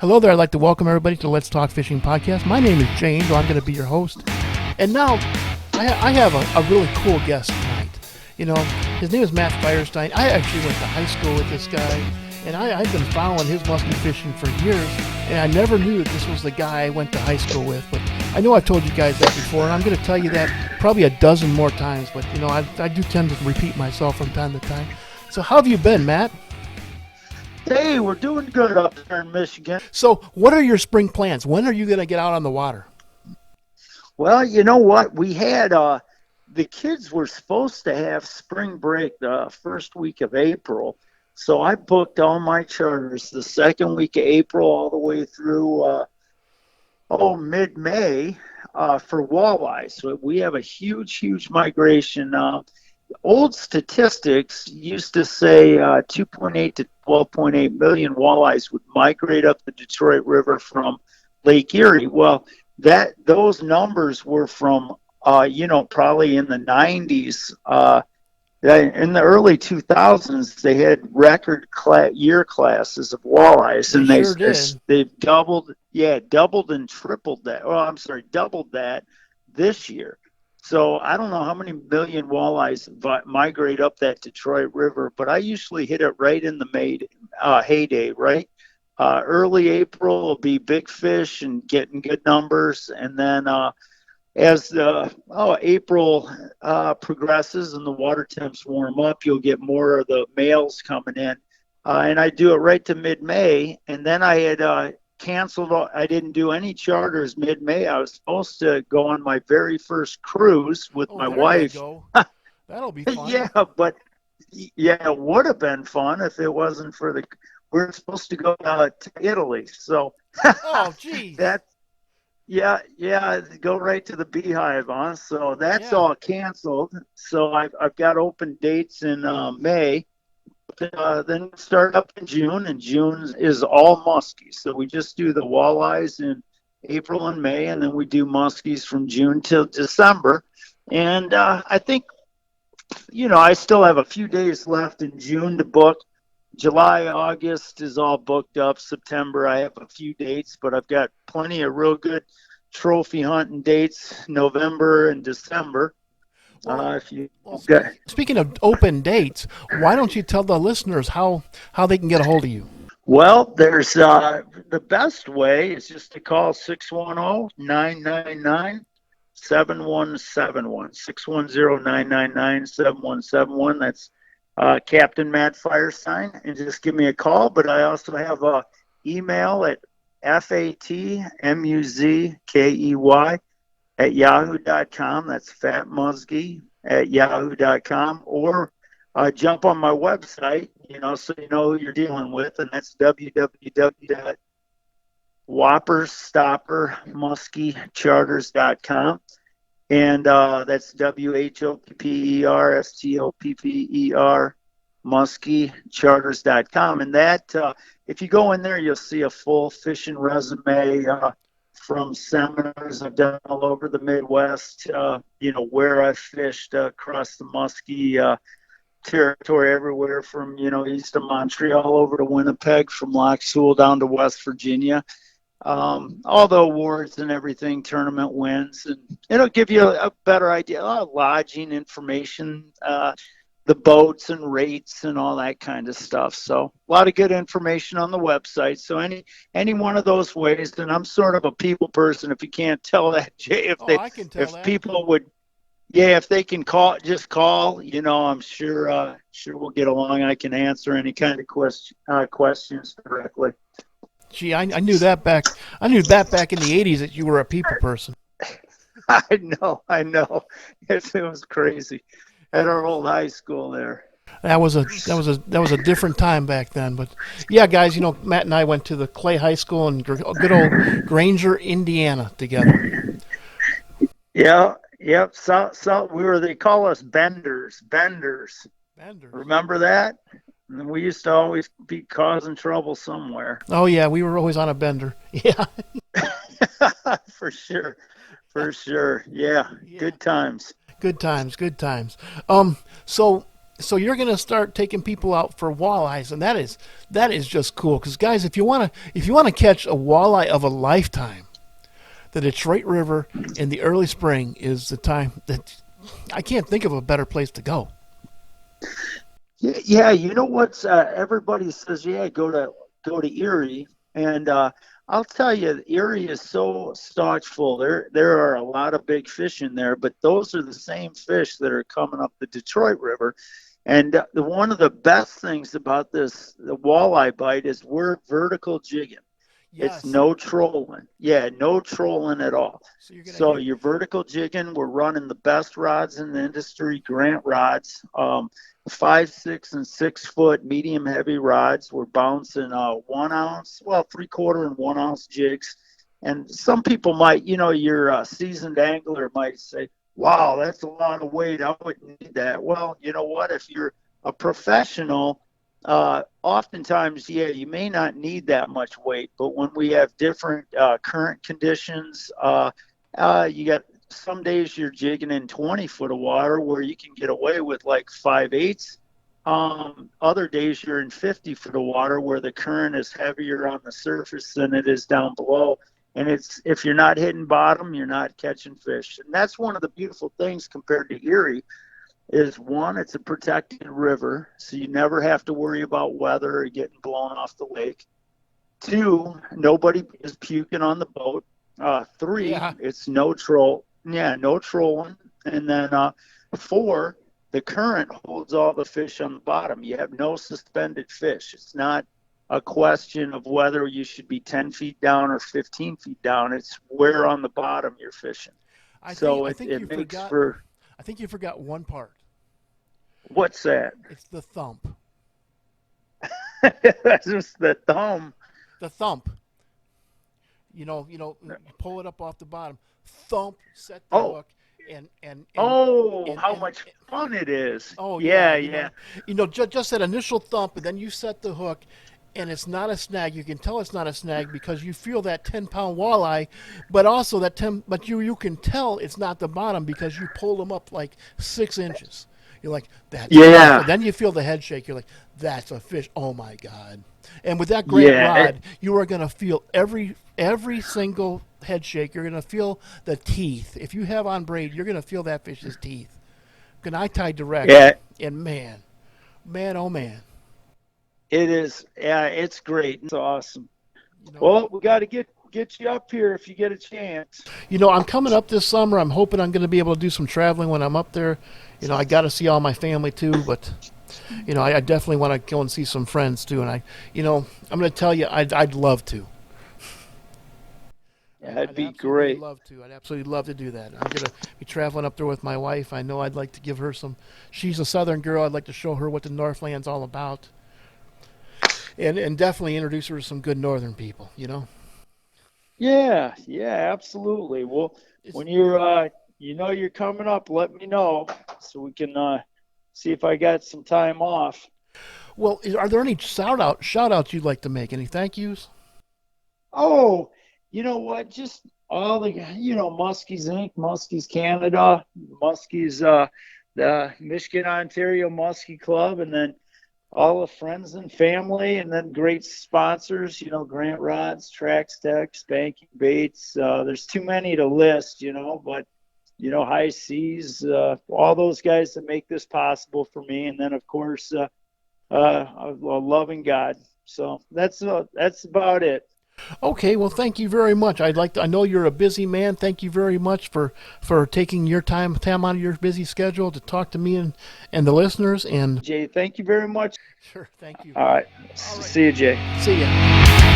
Hello there. I'd like to welcome everybody to Let's Talk Fishing Podcast. My name is James. I'm going to be your host. And now I have a really cool guest tonight. You know, his name is Matt Firestein. I actually went to high school with this guy, and I've been following his musky fishing for years, and I never knew that this was the guy I went to high school with. But I know I've told you guys that before, and I'm going to tell you that probably a dozen more times. But, you know, I do tend to repeat myself from time to time. So how have you been, Matt? Hey, we're doing good up there in Michigan. So what are your spring plans? When are you going to get out on the water? Well, you know what? We had the kids were supposed to have spring break the first week of April. So I booked all my charters the second week of April all the way through mid-May for walleye. So we have a huge migration. Old statistics used to say 2.8 to 12.8 million walleyes would migrate up the Detroit River from Lake Erie. Well, those numbers were from probably in the 90s. In the early 2000s, they had record year classes of walleyes, and they've doubled and tripled that. Oh, I'm sorry, doubled that this year. So I don't know how many million walleyes migrate up that Detroit River, but I usually hit it right in the heyday, right? Early April will be big fish and getting good numbers, and then as April progresses and the water temps warm up, you'll get more of the males coming in. And I do it right to mid-May, and then I had canceled. I didn't do any charters mid-May. I was supposed to go on my very first cruise with my wife. That'll be fun. It would have been fun if it wasn't for we're supposed to go to Italy. So oh, geez. Go right to the Beehive, huh? So that's all canceled. So I've got open dates in May. Then start up in June, and June is all muskies. So we just do the walleyes in April and May, and then we do muskies from June till December. And I think, I still have a few days left in June to book. July, August is all booked up. September, I have a few dates, but I've got plenty of real good trophy hunting dates, November and December. Speaking of open dates, why don't you tell the listeners how they can get a hold of you? Well, there's the best way is just to call 610-999-7171, 610-999-7171. That's Captain Matt Firestein, and just give me a call. But I also have an email at fatmuzkey@yahoo.com. That's fatmusky@yahoo.com. Or jump on my website, so you know who you're dealing with, and that's www.whopperstoppermuskycharters.com. And that's WHOPPERSTOPPER muskycharters.com. And that, if you go in there, you'll see a full fishing resume from seminars I've done all over the Midwest, where I fished across the musky territory everywhere from, east of Montreal over to Winnipeg, from Loch Sewell down to West Virginia. All the awards and everything, tournament wins, and it'll give you a better idea, lodging information, the boats and rates and all that kind of stuff. So a lot of good information on the website. So any one of those ways, and I'm sort of a people person, if you can't tell that, Jay, people would, if they can just call, I'm sure we'll get along. I can answer any kind of questions directly. Gee, I knew that back in the 80s that you were a people person. I know. It was crazy at our old high school there. That was a different time back then. But yeah, guys, Matt and I went to the Clay High School in good old Granger, Indiana together. Yeah. Yep. So they call us benders. Remember that? And we used to always be causing trouble somewhere. Oh yeah, we were always on a bender. Yeah. For sure. Yeah. Good times. So so you're going to start taking people out for walleyes, and that is just cool. Because guys, if you want to catch a walleye of a lifetime, the Detroit River in the early spring is the time that I can't think of a better place to go. Yeah, you know what's everybody says, yeah, go to Erie, and I'll tell you, Erie is so stocked full. There are a lot of big fish in there, but those are the same fish that are coming up the Detroit River. And one of the best things about the walleye bite is we're vertical jigging. Yes. It's no trolling. Yeah, no trolling at all. So you're vertical jigging. We're running the best rods in the industry, Grant rods, 5, 6, and 6 foot medium heavy rods. We're bouncing 1 ounce, well, 3/4 and 1 ounce jigs. And some people might, your seasoned angler might say, wow, that's a lot of weight. I wouldn't need that. Well, you know what? If you're a professional, oftentimes, yeah, you may not need that much weight, but when we have different current conditions, you got some days you're jigging in 20 foot of water where you can get away with like 5/8. Other days you're in 50 foot of water where the current is heavier on the surface than it is down below. And if you're not hitting bottom, you're not catching fish. And that's one of the beautiful things compared to Erie is, one, it's a protected river, so you never have to worry about weather or getting blown off the lake. 2, nobody is puking on the boat. 3, it's no trolling. And then 4, the current holds all the fish on the bottom. You have no suspended fish. It's not a question of whether you should be 10 feet down or 15 feet down. It's where on the bottom you're fishing. I think you forgot one part. What's that? It's the thump. That's just the thumb. The thump. You pull it up off the bottom. Thump, set the hook, and how much fun it is. Oh yeah. Just that initial thump, and then you set the hook, and it's not a snag. You can tell it's not a snag because you feel that 10-pound walleye, but also but you can tell it's not the bottom because you pull them up like 6 inches. You're like, that's yeah. Then you feel the head shake. You're like, that's a fish. Oh my God. And with that great rod, you are going to feel every single head shake. You're going to feel the teeth. If you have on braid, you're going to feel that fish's teeth. And I tied direct. Yeah. And man, oh man. It is. Yeah, it's great. It's awesome. Well, we got to get you up here if you get a chance. I'm coming up this summer. I'm hoping I'm going to be able to do some traveling when I'm up there. I got to see all my family too, but I definitely want to go and see some friends too. And I'm going to tell you, I'd love to. Yeah, that'd be great. I'd absolutely love to do that. I'm going to be traveling up there with my wife. I know I'd like to give her she's a Southern girl. I'd like to show her what the Northland's all about. And definitely introduce her to some good Northern people, Yeah, absolutely. Well, when you're you're coming up, let me know so we can see if I got some time off. Well, are there any shout outs you'd like to make? Any thank yous? Oh, you know what? Just all the Muskies Inc., Muskies Canada, Muskies the Michigan Ontario Muskie Club, and then all the friends and family, and then great sponsors, Grant Rods, Trax Tech, Spanking Baits. There's too many to list, but, High Seas, all those guys that make this possible for me. And then, of course, a loving God. So that's about it. Okay, well, thank you very much. I know you're a busy man. Thank you very much for taking your time out of your busy schedule to talk to me and the listeners. And Jay, thank you very much. Sure, thank you. All right. See you, Jay. See ya.